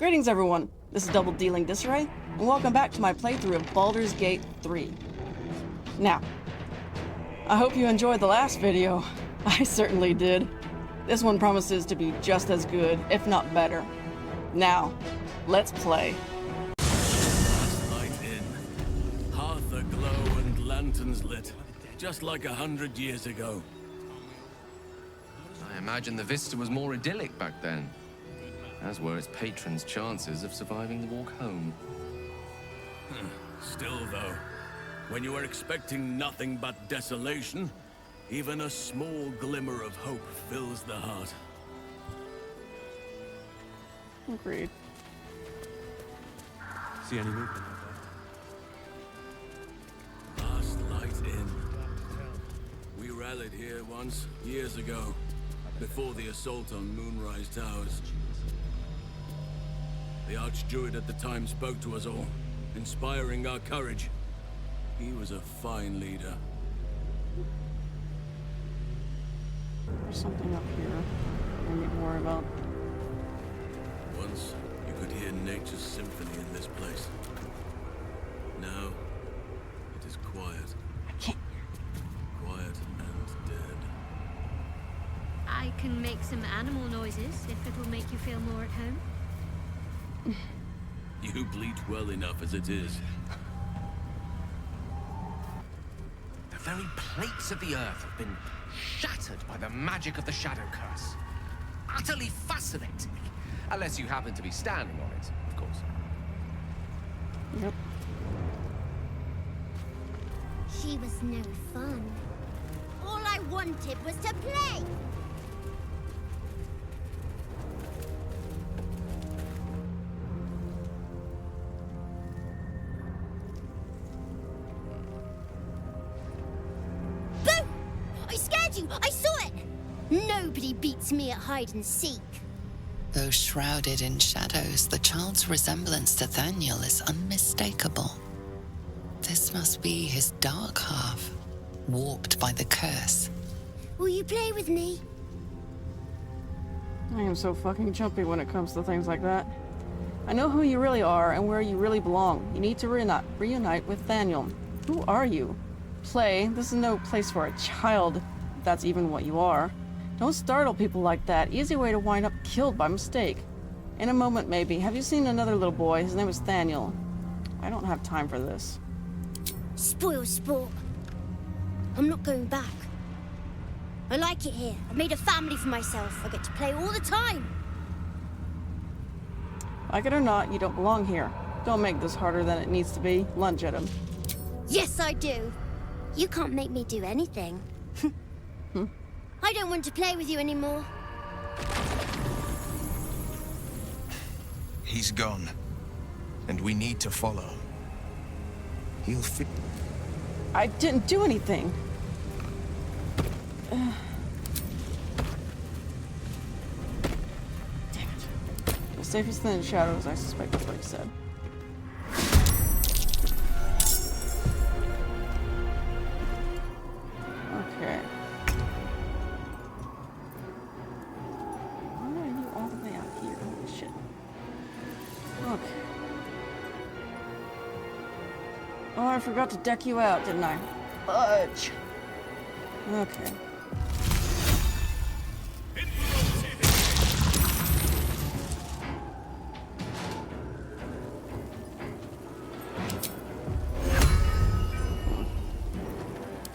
Greetings everyone, this is Double Dealing Disarray, and welcome back to my playthrough of Baldur's Gate 3. Now, I hope you enjoyed the last video. I certainly did. This one promises to be just as good, if not better. Now, let's play. Light in, hearth aglow and lanterns lit, just like 100 years ago. I imagine the vista was more idyllic back then, as were its patrons' chances of surviving the walk home. Still though, when you are expecting nothing but desolation, even a small glimmer of hope fills the heart. Agreed. See any movement out Last light in. We rallied here once, years ago, before the assault on Moonrise Towers. The Archdruid at the time spoke to us all, inspiring our courage. He was a fine leader. There's something up here I need to worry about. Once, you could hear nature's symphony in this place. Now, it is quiet. I can't. Quiet and dead. I can make some animal noises if it'll make you feel more at home. You bleat well enough as it is. The very plates of the earth have been shattered by the magic of the Shadow Curse. Utterly fascinating. Unless you happen to be standing on it, of course. Yep. She was no fun. All I wanted was to play. Boo! I scared you! I saw it! Nobody beats me at hide and seek. Though shrouded in shadows, the child's resemblance to Thaniel is unmistakable. This must be his dark half, warped by the curse. Will you play with me? I am so fucking jumpy when it comes to things like that. I know who you really are and where you really belong. You need to reunite with Thaniel. Who are you? Play. This is no place for a child, if that's even what you are. Don't startle people like that. Easy way to wind up killed by mistake. In a moment, maybe. Have you seen another little boy? His name is Thaniel. I don't have time for this. Spoil sport. I'm not going back. I like it here. I've made a family for myself. I get to play all the time. Like it or not, you don't belong here. Don't make this harder than it needs to be. Lunge at him. Yes, I do. You can't make me do anything. I don't want to play with you anymore. He's gone, and we need to follow. He'll fit. I didn't do anything. Damn it. The safest thing in the shadows, I suspect that's what he said. Okay. Why are you all the way out here? Holy shit. Okay. Oh, I forgot to deck you out, didn't I? Fudge. Okay.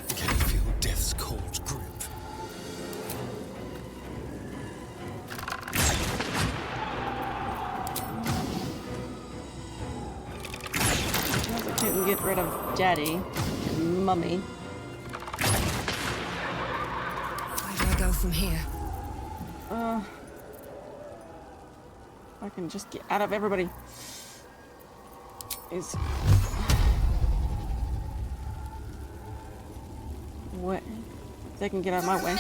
Can you feel death's cold grip? Guess I couldn't get rid of Daddy and Mummy. Where do I go from here? I can just get out of everybody. Is what? They can get out of my way.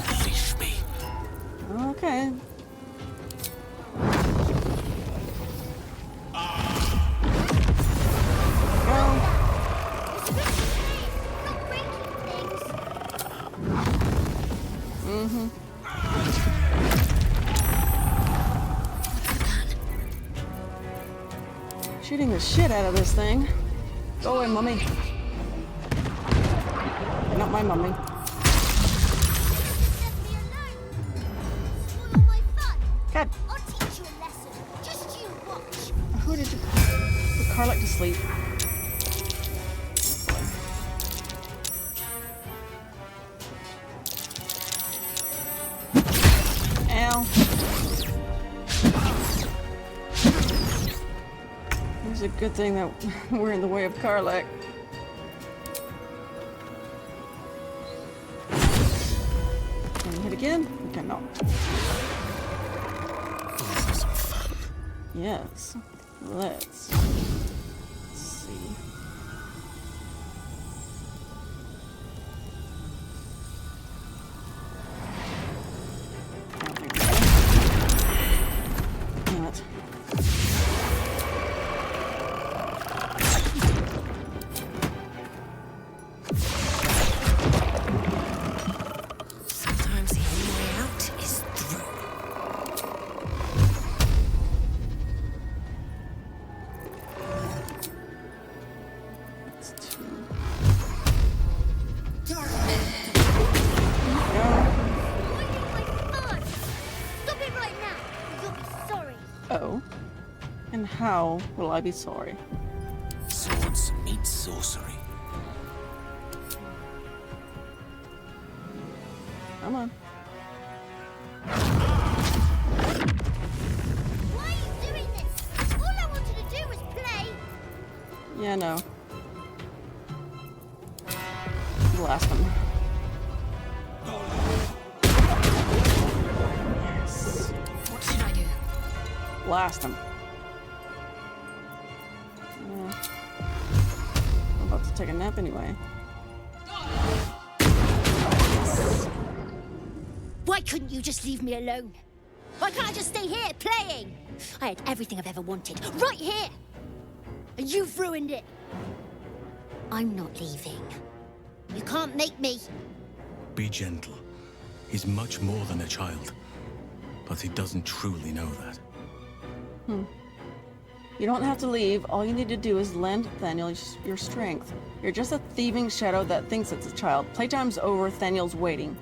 Unleash me. Okay. Shooting the shit out of this thing. Go away, mummy. Not my mummy. Let me alone. Spoil my fun. God, I'll teach you a lesson. Just you watch. who did you put Carlick to sleep? Ow. It's a good thing that we're in the way of Carlick. Can we hit again? We cannot. Yes. Let's see. I don't think so. Damn it. Sometimes the only way out is through. It's two. Spoiling my fun. Stop it right now. You'll be sorry. Oh. And how will I be sorry? Swords meet sorcery. Come on. Why are you doing this? All I wanted to do was play. Yeah, no. Blast him. Yes. What should I do? Blast him. Yeah. I'm about to take a nap anyway. Why couldn't you just leave me alone? Why can't I just stay here playing? I had everything I've ever wanted, right here. And you've ruined it. I'm not leaving. You can't make me. Be gentle. He's much more than a child. But he doesn't truly know that. You don't have to leave. All you need to do is lend Thaniel your strength. You're just a thieving shadow that thinks it's a child. Playtime's over. Thaniel's waiting.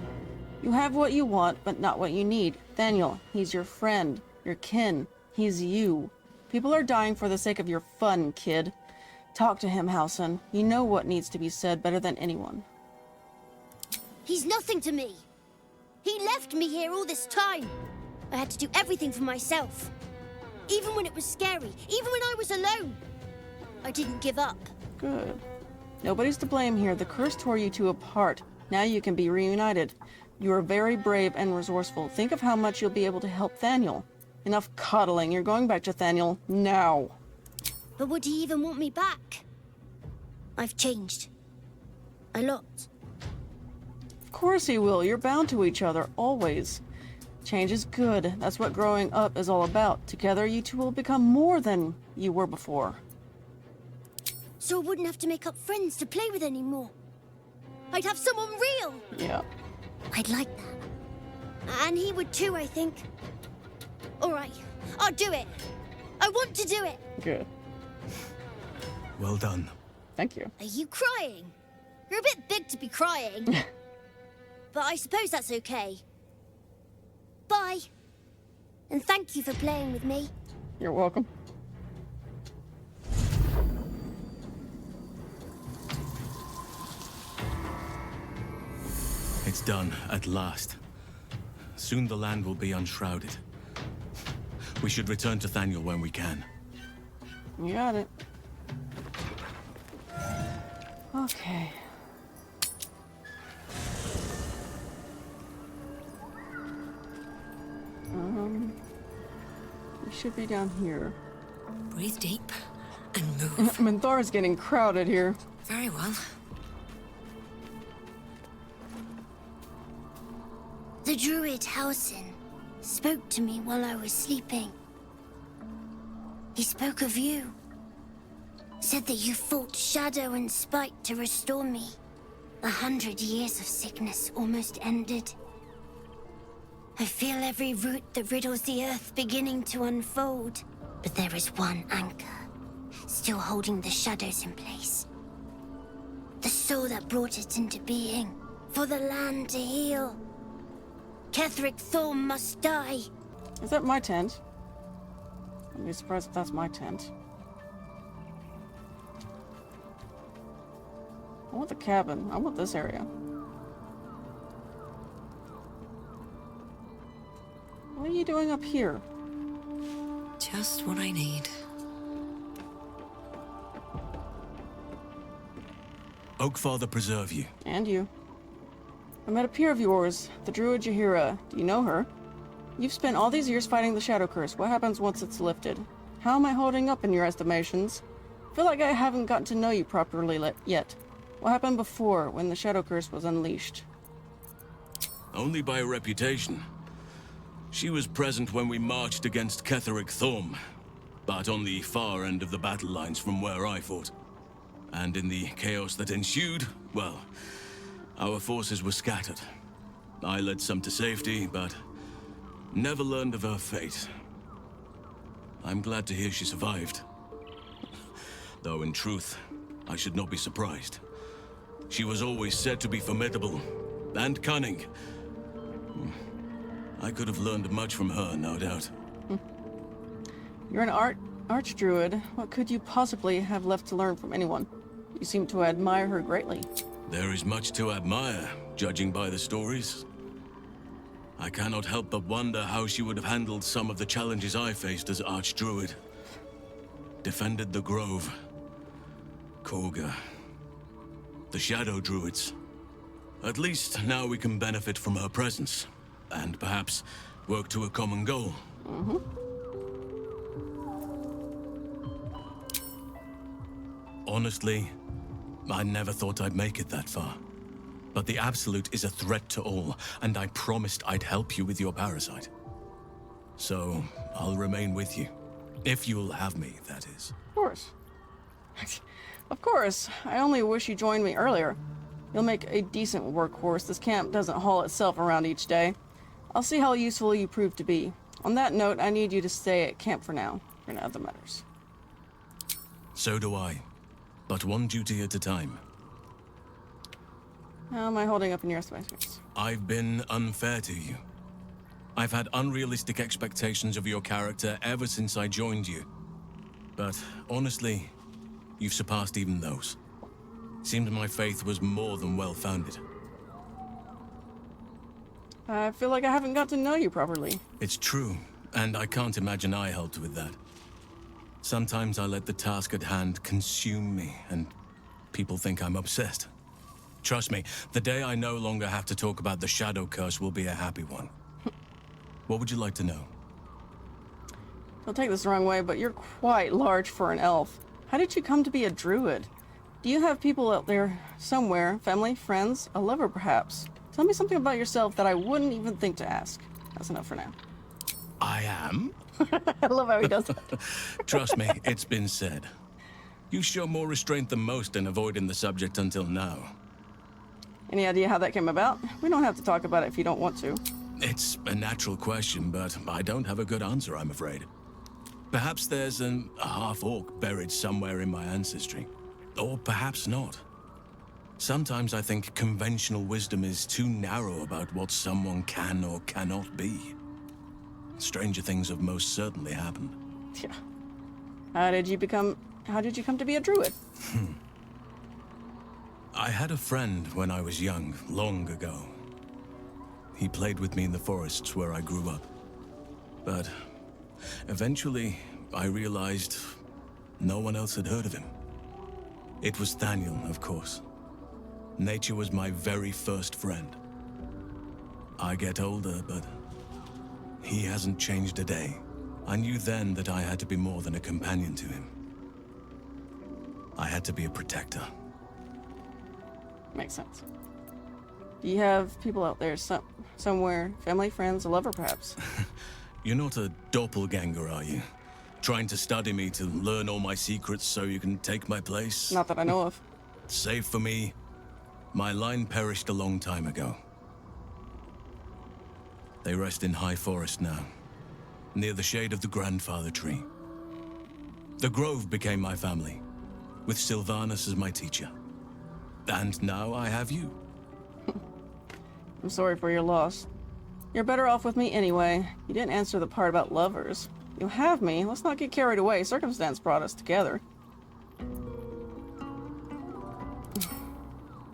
You have what you want, but not what you need. Thaniel, he's your friend, your kin. He's you. People are dying for the sake of your fun, kid. Talk to him, Halsin. You know what needs to be said better than anyone. He's nothing to me. He left me here all this time. I had to do everything for myself. Even when it was scary, even when I was alone. I didn't give up. Good. Nobody's to blame here. The curse tore you two apart. Now you can be reunited. You are very brave and resourceful. Think of how much you'll be able to help Thaniel. Enough coddling. You're going back to Thaniel now. But would he even want me back? I've changed. A lot. Of course he will. You're bound to each other, always. Change is good. That's what growing up is all about. Together, you two will become more than you were before. So I wouldn't have to make up friends to play with anymore. I'd have someone real. Yeah. I'd like that. And he would too, I think. All right, I'll do it. I want to do it. Good. Well done. Thank you. Are you crying? You're a bit big to be crying. But I suppose that's okay. Bye. And thank you for playing with me. You're welcome. It's done, at last. Soon the land will be unshrouded. We should return to Thaniel when we can. You got it. Okay. We should be down here. Breathe deep and move. Menthar's getting crowded here. Very well. The druid Halsin spoke to me while I was sleeping. He spoke of you. Said that you fought shadow and spite to restore me. 100 years of sickness almost ended. I feel every root that riddles the earth beginning to unfold. But there is one anchor. still holding the shadows in place. The soul that brought it into being, for the land to heal. Ketheric Thorm must die. Is that my tent? I'd be surprised if that's my tent. I want the cabin. I want this area. What are you doing up here? Just what I need. Oakfather preserve you. And you. I met a peer of yours, the druid Jahira. Do you know her? You've spent all these years fighting the Shadow Curse. What happens once it's lifted? How am I holding up in your estimations? I feel like I haven't gotten to know you properly yet. What happened before, when the Shadow Curse was unleashed? Only by reputation. She was present when we marched against Ketheric Thorm, but on the far end of the battle lines from where I fought. And in the chaos that ensued, well, our forces were scattered. I led some to safety, but never learned of her fate. I'm glad to hear she survived. Though in truth, I should not be surprised. She was always said to be formidable and cunning. I could have learned much from her, no doubt. You're an archdruid. What could you possibly have left to learn from anyone? You seem to admire her greatly. There is much to admire, judging by the stories. I cannot help but wonder how she would have handled some of the challenges I faced as archdruid. Defended the Grove, Korga, the Shadow Druids. At least now we can benefit from her presence, and perhaps work to a common goal. Honestly, I never thought I'd make it that far. But the Absolute is a threat to all, and I promised I'd help you with your parasite. So, I'll remain with you. If you'll have me, that is. Of course. Of course. I only wish you joined me earlier. You'll make a decent workhorse. This camp doesn't haul itself around each day. I'll see how useful you prove to be. On that note, I need you to stay at camp for now, for other matters. So do I. But one duty at a time. How am I holding up in your estimations? I've been unfair to you. I've had unrealistic expectations of your character ever since I joined you. But honestly, you've surpassed even those. Seemed my faith was more than well-founded. I feel like I haven't got to know you properly. It's true, and I can't imagine I helped with that. Sometimes I let the task at hand consume me, and people think I'm obsessed. Trust me, the day I no longer have to talk about the Shadow Curse will be a happy one. What would you like to know? Don't take this the wrong way, but you're quite large for an elf. How did you come to be a druid? Do you have people out there somewhere, family, friends, a lover perhaps? Tell me something about yourself that I wouldn't even think to ask. That's enough for now. I am? I love how he does that. Trust me, it's been said. You show more restraint than most in avoiding the subject until now. Any idea how that came about? We don't have to talk about it if you don't want to. It's a natural question, but I don't have a good answer, I'm afraid. Perhaps there's a half-orc buried somewhere in my ancestry. Or perhaps not. Sometimes I think conventional wisdom is too narrow about what someone can or cannot be. Stranger things have most certainly happened. Yeah. How did you come to be a druid? I had a friend when I was young, long ago. He played with me in the forests where I grew up. But eventually, I realized no one else had heard of him. It was Thaniel, of course. Nature was my very first friend. I get older, but he hasn't changed a day. I knew then that I had to be more than a companion to him. I had to be a protector. Makes sense. Do you have people out there somewhere, family, friends, a lover perhaps? You're not a doppelganger, are you? Trying to study me to learn all my secrets so you can take my place? Not that I know of. Save for me, my line perished a long time ago. They rest in High Forest now, near the shade of the grandfather tree. The Grove became my family, with Sylvanas as my teacher. And now I have you. I'm sorry for your loss. You're better off with me anyway. You didn't answer the part about lovers. You have me. Let's not get carried away. Circumstance brought us together.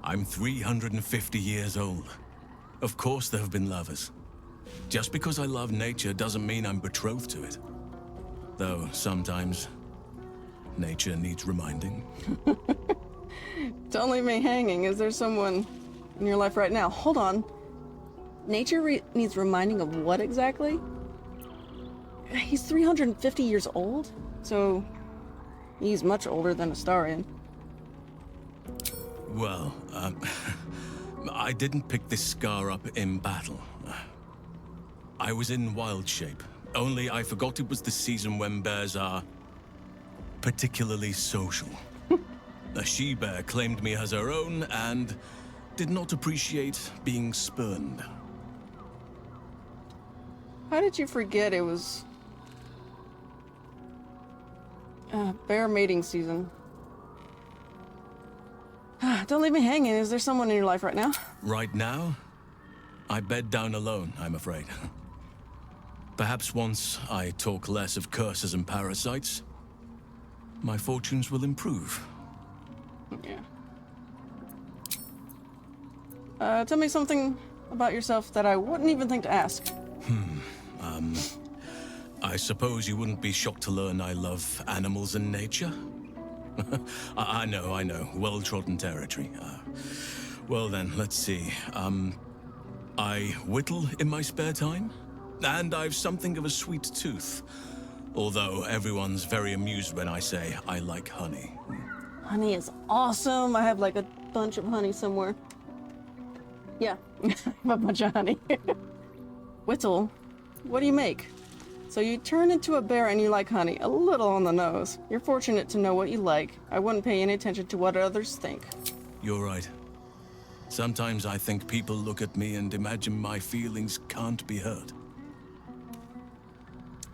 I'm 350 years old. Of course there have been lovers. Just because I love nature doesn't mean I'm betrothed to it. Though sometimes nature needs reminding. Don't leave me hanging. Is there someone in your life right now? Hold on. Nature needs reminding of what exactly? He's 350 years old, so he's much older than Astarion. Well, I didn't pick this scar up in battle. I was in wild shape, only I forgot it was the season when bears are particularly social. A she-bear claimed me as her own and did not appreciate being spurned. How did you forget it was bear mating season? Don't leave me hanging. Is there someone in your life right now? Right now, I bed down alone, I'm afraid. Perhaps once I talk less of curses and parasites, my fortunes will improve. Yeah. Tell me something about yourself that I wouldn't even think to ask. I suppose you wouldn't be shocked to learn I love animals and nature? I know. Well-trodden territory. Well then, let's see. I whittle in my spare time, and I've something of a sweet tooth. Although everyone's very amused when I say I like honey. Honey is awesome. I have like a bunch of honey somewhere. Yeah, I have a bunch of honey. Whittle, what do you make? So you turn into a bear and you like honey. A little on the nose. You're fortunate to know what you like. I wouldn't pay any attention to what others think. You're right. Sometimes I think people look at me and imagine my feelings can't be hurt.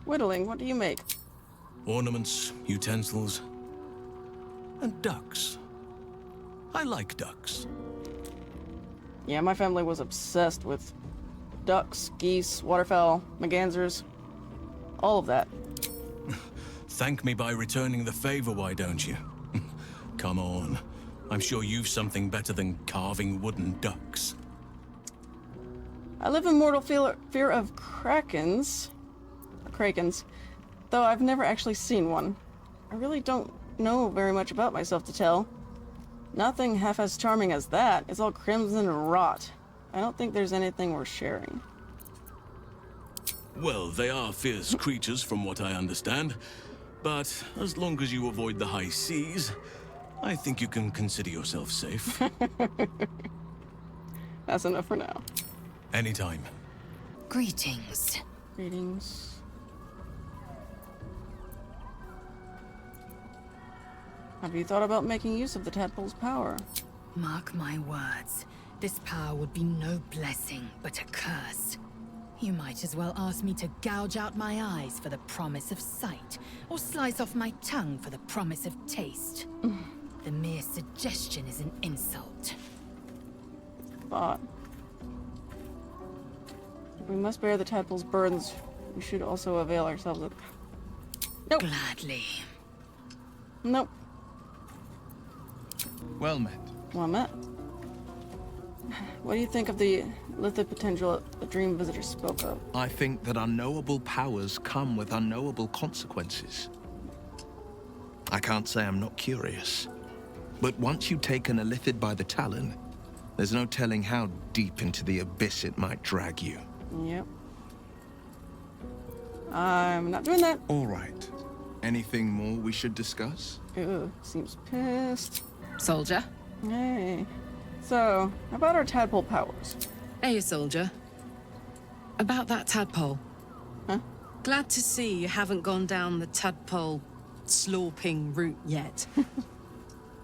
Whittling, what do you make? Ornaments, utensils, and ducks. I like ducks. Yeah, my family was obsessed with ducks, geese, waterfowl, mergansers, all of that. Thank me by returning the favor, why don't you? Come on. I'm sure you've something better than carving wooden ducks. I live in mortal fear of krakens, though I've never actually seen one. I really don't know very much about myself to tell. Nothing half as charming as that. It's all crimson and rot. I don't think there's anything worth sharing. Well, they are fierce creatures from what I understand. But as long as you avoid the high seas, I think you can consider yourself safe. That's enough for now. Anytime. Greetings. Greetings. Have you thought about making use of the tadpole's power? Mark my words. This power would be no blessing, but a curse. You might as well ask me to gouge out my eyes for the promise of sight, or slice off my tongue for the promise of taste. The mere suggestion is an insult. But if we must bear the tadpole's burdens, we should also avail ourselves of... Nope. Gladly. Nope. Well met. Well met. What do you think of the lethal potential the dream visitor spoke of? I think that unknowable powers come with unknowable consequences. I can't say I'm not curious. But once you've taken a lithid by the talon, there's no telling how deep into the abyss it might drag you. Yep. I'm not doing that. All right. Anything more we should discuss? Ew, seems pissed. Soldier? Hey. So, about our tadpole powers. Hey, soldier. About that tadpole. Huh? Glad to see you haven't gone down the tadpole slorping route yet.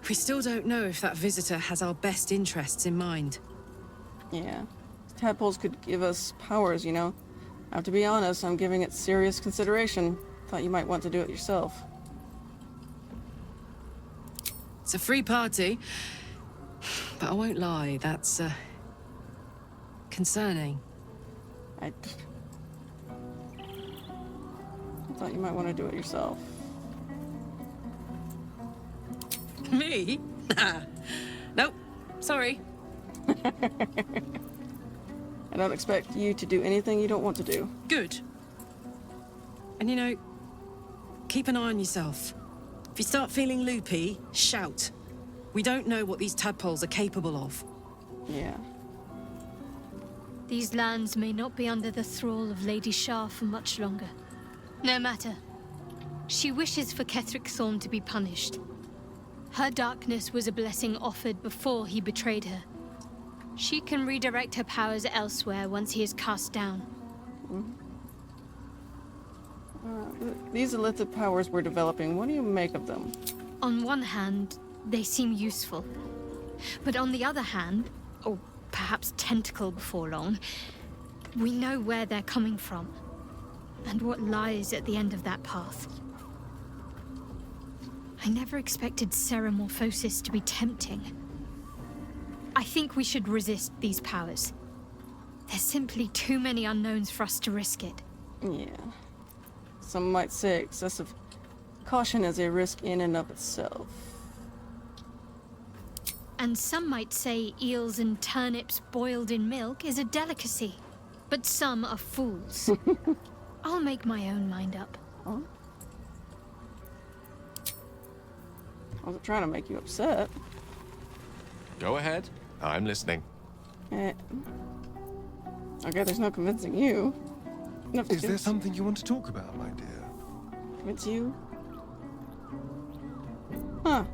We still don't know if that visitor has our best interests in mind. Yeah. Tadpoles could give us powers, you know. I have to be honest, I'm giving it serious consideration. Thought you might want to do it yourself. It's a free party. But I won't lie, that's, concerning. I thought you might want to do it yourself. Me? Nope. Sorry. I don't expect you to do anything you don't want to do. Good. And you know, keep an eye on yourself. If you start feeling loopy, shout. We don't know what these tadpoles are capable of. Yeah. These lands may not be under the thrall of Lady Shah for much longer. No matter. She wishes for Ketheric Thorm to be punished. Her darkness was a blessing offered before he betrayed her. She can redirect her powers elsewhere once he is cast down. These illicit powers we're developing, what do you make of them? On one hand, they seem useful. But on the other hand, or perhaps tentacle before long, we know where they're coming from, and what lies at the end of that path. I never expected Ceramorphosis to be tempting. I think we should resist these powers. There's simply too many unknowns for us to risk it. Yeah. Some might say excessive caution is a risk in and of itself. And some might say eels and turnips boiled in milk is a delicacy. But some are fools. I'll make my own mind up. Huh? I wasn't trying to make you upset. Go ahead. I'm listening. Okay, there's no convincing you. Enough to Is there something you want to talk about, my dear? convince you? Huh.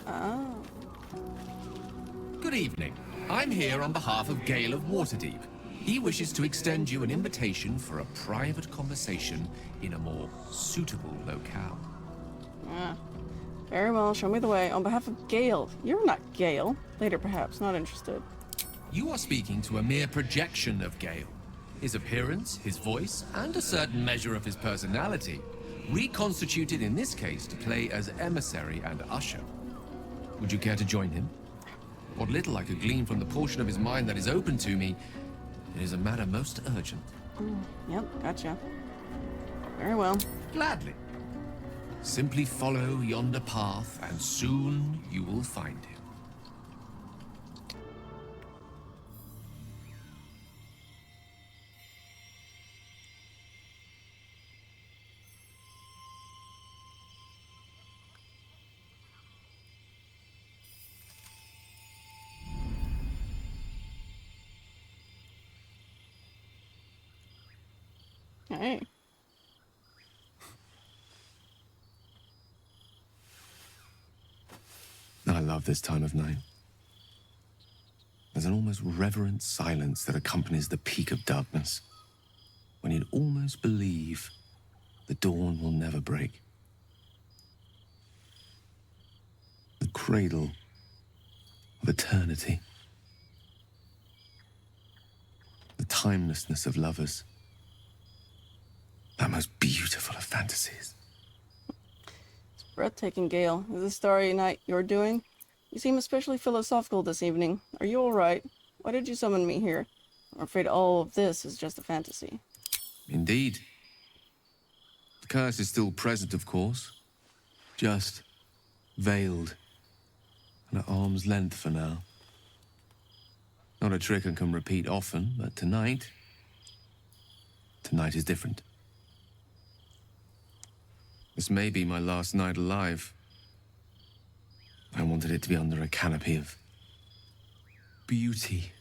Oh. Good evening. I'm here on behalf of Gale of Waterdeep. He wishes to extend you an invitation for a private conversation in a more suitable locale. Yeah. Very well, show me the way. On behalf of Gale. You're not Gale. Later, perhaps. Not interested. You are speaking to a mere projection of Gale. His appearance, his voice, and a certain measure of his personality, reconstituted in this case to play as emissary and usher. Would you care to join him? What little I could glean from the portion of his mind that is open to me, it is a matter most urgent. Yep, gotcha. Very well. Gladly. Simply follow yonder path, and soon you will find him. Hey. I love this time of night. There's an almost reverent silence that accompanies the peak of darkness, when you'd almost believe the dawn will never break. The cradle of eternity. The timelessness of lovers. That most beautiful of fantasies. Breathtaking, Gale. Is this starry night you're doing? You seem especially philosophical this evening. Are you all right? Why did you summon me here? I'm afraid all of this is just a fantasy. Indeed. The curse is still present, of course. Just veiled and at arm's length for now. Not a trick I can repeat often, but tonight is different. This may be my last night alive. I wanted it to be under a canopy of beauty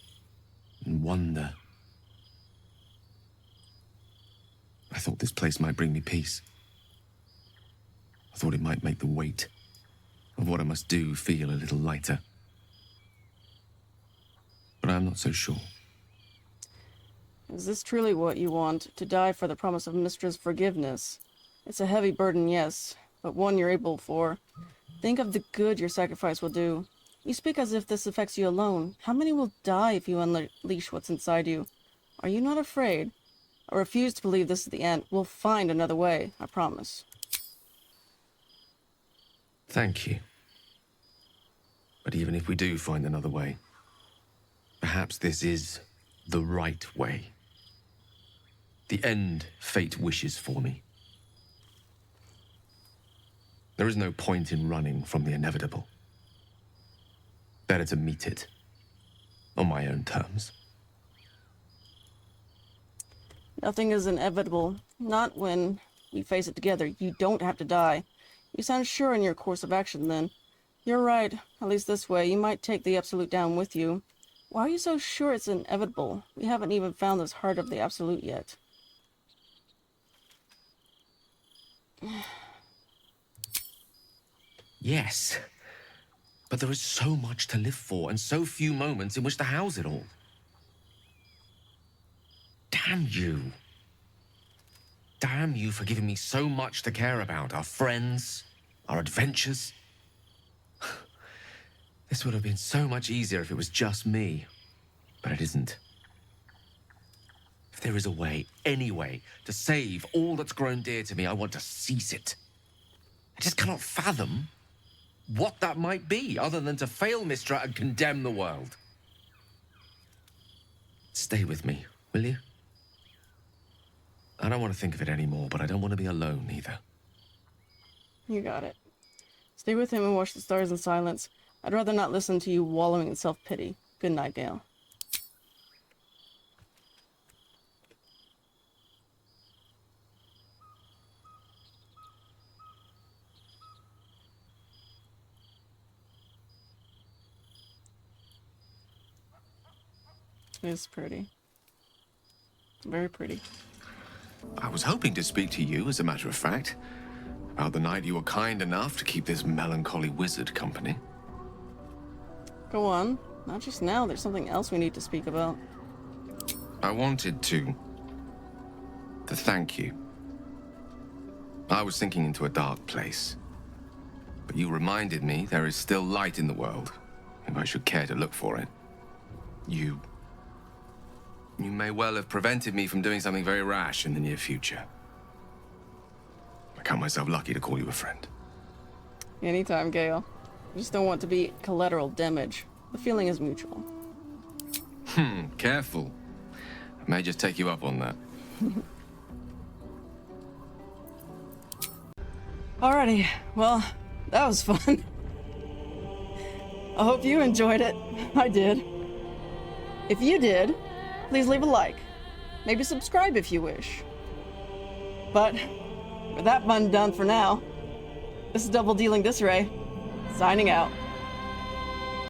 and wonder. I thought this place might bring me peace. I thought it might make the weight of what I must do feel a little lighter. But I'm not so sure. Is this truly what you want? To die for the promise of Mistress' forgiveness? It's a heavy burden, yes, but one you're able for. Think of the good your sacrifice will do. You speak as if this affects you alone. How many will die if you unleash what's inside you? Are you not afraid? I refuse to believe this is the end. We'll find another way, I promise. Thank you. But even if we do find another way, perhaps this is the right way. The end fate wishes for me. There is no point in running from the inevitable. Better to meet it on my own terms. Nothing is inevitable. Not when we face it together. You don't have to die. You sound sure in your course of action, then. You're right. At least this way, you might take the Absolute down with you. Why are you so sure it's inevitable? We haven't even found this heart of the Absolute yet. Yes. But there is so much to live for, and so few moments in which to house it all. Damn you. Damn you for giving me so much to care about. Our friends, our adventures. This would have been so much easier if it was just me. But it isn't. If there is a way, any way, to save all that's grown dear to me, I want to seize it. I just cannot fathom what that might be, other than to fail Mystra and condemn the world. Stay with me, will you? I don't want to think of it anymore, but I don't want to be alone either. You got it. Stay with him and watch the stars in silence. I'd rather not listen to you wallowing in self-pity. Good night, Gale. It's pretty. Very pretty. I was hoping to speak to you, as a matter of fact, about the night you were kind enough to keep this melancholy wizard company. Go on. Not just now, there's something else we need to speak about. I wanted to thank you. I was sinking into a dark place, but you reminded me there is still light in the world, if I should care to look for it. You may well have prevented me from doing something very rash in the near future. I count myself lucky to call you a friend. Anytime, Gale. I just don't want to be collateral damage. The feeling is mutual. Careful. I may just take you up on that. Alrighty, well, that was fun. I hope you enjoyed it. I did. If you did, please leave a like. Maybe subscribe if you wish. But, with that fun done for now, this is Double Dealing Disarray, signing out.